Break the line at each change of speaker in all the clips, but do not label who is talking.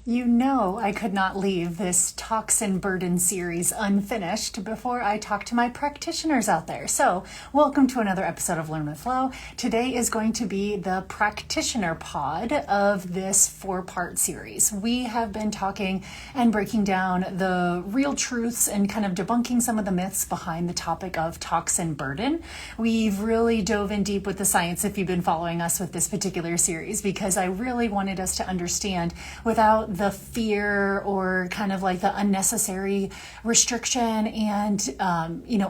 You know, I could not leave this Toxin Burden series unfinished before I talk to my practitioners out there. So, welcome to another episode of Learn with Flow. Today is going to be the practitioner pod of this 4-part series. We have been talking and breaking down the real truths and kind of debunking some of the myths behind the topic of toxin burden. We've really dove in deep with the science if you've been following us with this particular series, because I really wanted us to understand without the fear or kind of like the unnecessary restriction and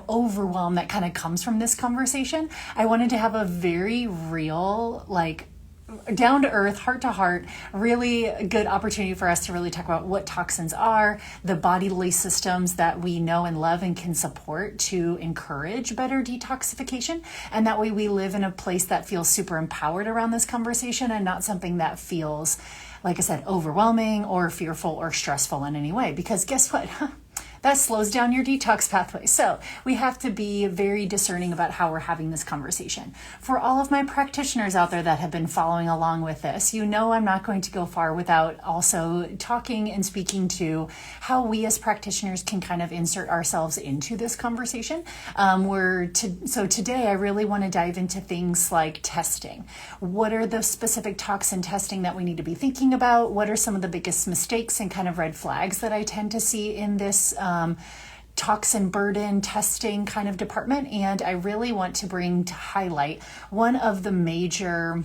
overwhelm that kind of comes from this conversation. I wanted to have a very real, down to earth, heart to heart, really good opportunity for us to really talk about what toxins are, the bodily systems that we know and love and can support to encourage better detoxification. And that way we live in a place that feels super empowered around this conversation and not something that feels, like I said, overwhelming or fearful or stressful in any way. Because guess what? That slows down your detox pathway. So we have to be very discerning about how we're having this conversation. For all of my practitioners out there that have been following along with this, you know I'm not going to go far without also talking and speaking to how we as practitioners can kind of insert ourselves into this conversation. So today I really want to dive into things like testing. What are the specific toxin testing that we need to be thinking about? What are some of the biggest mistakes and kind of red flags that I tend to see in this toxin burden testing kind of department? And I really want to bring to highlight one of the major,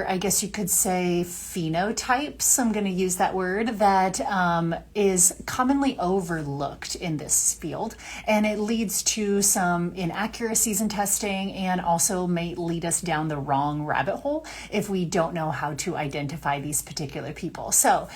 I guess you could say, phenotypes, I'm going to use that word, that is commonly overlooked in this field. And it leads to some inaccuracies in testing and also may lead us down the wrong rabbit hole if we don't know how to identify these particular people. So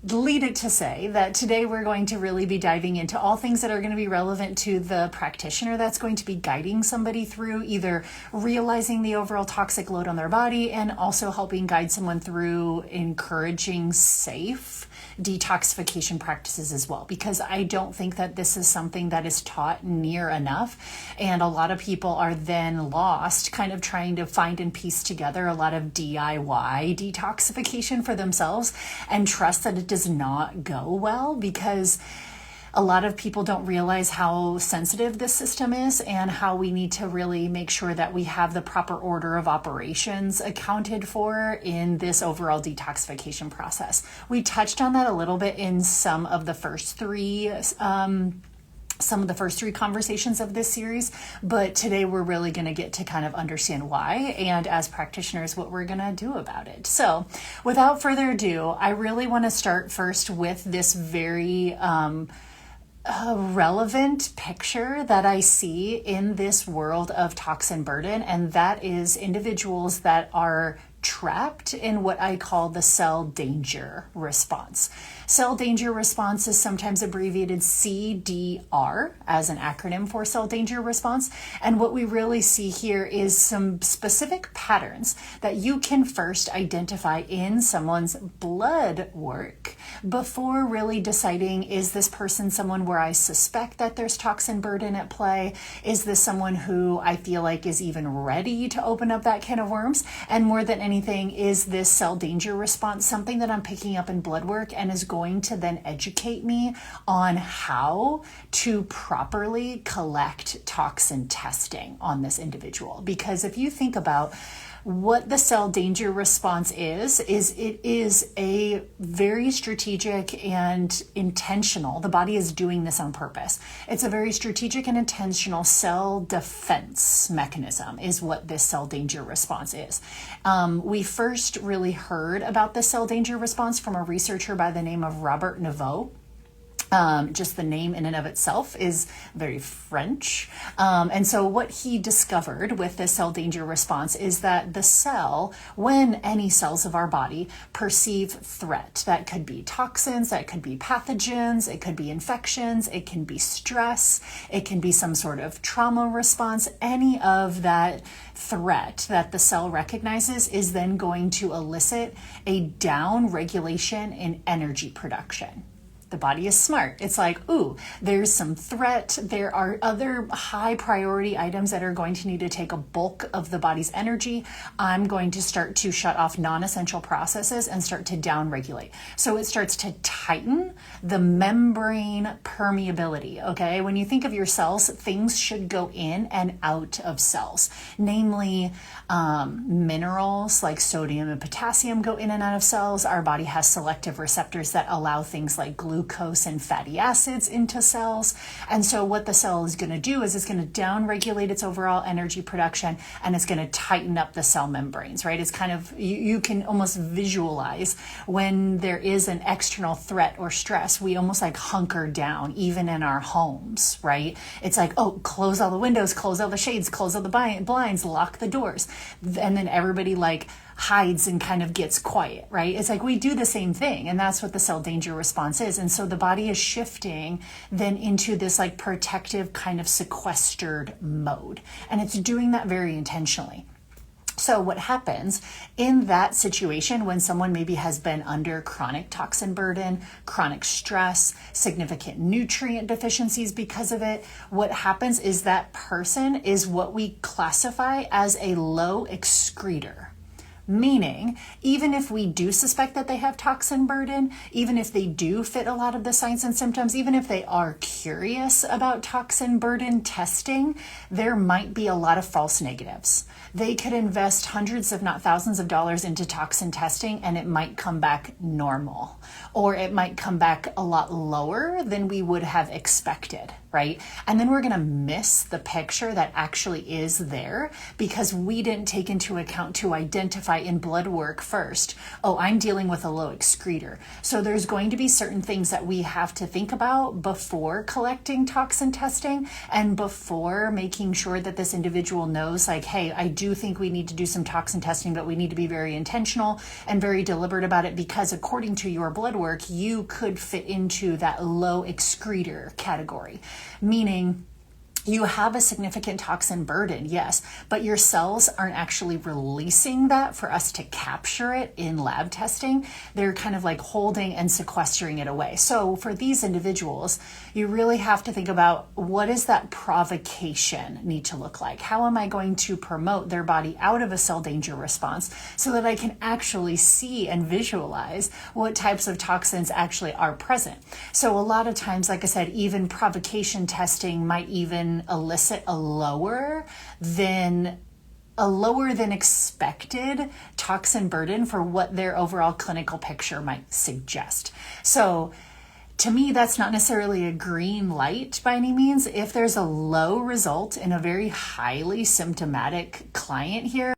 lead it to say that today we're going to really be diving into all things that are going to be relevant to the practitioner that's going to be guiding somebody through either realizing the overall toxic load on their body and also helping guide someone through encouraging safe detoxification practices as well, because I don't think that this is something that is taught near enough. And a lot of people are then lost kind of trying to find and piece together a lot of DIY detoxification for themselves and trust that it does not go well, because a lot of people don't realize how sensitive this system is and how we need to really make sure that we have the proper order of operations accounted for in this overall detoxification process. We touched on that a little bit in some of the first three conversations of this series, but today we're really going to get to kind of understand why, and as practitioners, what we're going to do about it. So without further ado, I really want to start first with this very relevant picture that I see in this world of toxin burden, and that is individuals that are trapped in what I call the cell danger response. Cell danger response is sometimes abbreviated CDR as an acronym for cell danger response. And what we really see here is some specific patterns that you can first identify in someone's blood work before really deciding, is this person someone where I suspect that there's toxin burden at play? Is this someone who I feel like is even ready to open up that can of worms? And more than anything, is this cell danger response something that I'm picking up in blood work and is going to then educate me on how to properly collect toxin testing on this individual? Because if you think about what the cell danger response is it is a very strategic and intentional, the body is doing this on purpose. It's a very strategic and intentional cell defense mechanism is what this cell danger response is. We first really heard about the cell danger response from a researcher by the name of Robert Naveau. Just the name in and of itself is very French. And so what he discovered with this cell danger response is that the cell, when any cells of our body perceive threat, that could be toxins, that could be pathogens, it could be infections, it can be stress, it can be some sort of trauma response, any of that threat that the cell recognizes is then going to elicit a down regulation in energy production. The body is smart. It's like, ooh, there's some threat. There are other high priority items that are going to need to take a bulk of the body's energy. I'm going to start to shut off non-essential processes and start to downregulate. So it starts to tighten the membrane permeability, okay? When you think of your cells, things should go in and out of cells. Namely, minerals like sodium and potassium go in and out of cells. Our body has selective receptors that allow things like glucose and fatty acids into cells. And so what the cell is going to do is it's going to downregulate its overall energy production, and it's going to tighten up the cell membranes, right? It's kind of, you can almost visualize when there is an external threat or stress, we almost like hunker down, even in our homes, right? It's like, oh, close all the windows, close all the shades, close all the blinds, lock the doors. And then everybody like hides and kind of gets quiet, right? It's like we do the same thing, and that's what the cell danger response is. And so the body is shifting then into this like protective kind of sequestered mode, and it's doing that very intentionally. So what happens in that situation when someone maybe has been under chronic toxin burden, chronic stress, significant nutrient deficiencies because of it, what happens is that person is what we classify as a low excreter. Meaning, even if we do suspect that they have toxin burden, even if they do fit a lot of the signs and symptoms, even if they are curious about toxin burden testing, there might be a lot of false negatives. They could invest hundreds, if not thousands of dollars into toxin testing, and it might come back normal, or it might come back a lot lower than we would have expected, right? And then we're going to miss the picture that actually is there because we didn't take into account to identify in blood work first, oh, I'm dealing with a low excreter. So there's going to be certain things that we have to think about before collecting toxin testing and before making sure that this individual knows like, hey, I do think we need to do some toxin testing, but we need to be very intentional and very deliberate about it because according to your blood work, you could fit into that low excreter category, meaning you have a significant toxin burden, yes, but your cells aren't actually releasing that for us to capture it in lab testing. They're kind of like holding and sequestering it away. So for these individuals, you really have to think about what does that provocation need to look like? How am I going to promote their body out of a cell danger response so that I can actually see and visualize what types of toxins actually are present? So a lot of times, like I said, even provocation testing might even elicit a lower than expected toxin burden for what their overall clinical picture might suggest. So to me, that's not necessarily a green light by any means. If there's a low result in a very highly symptomatic client here,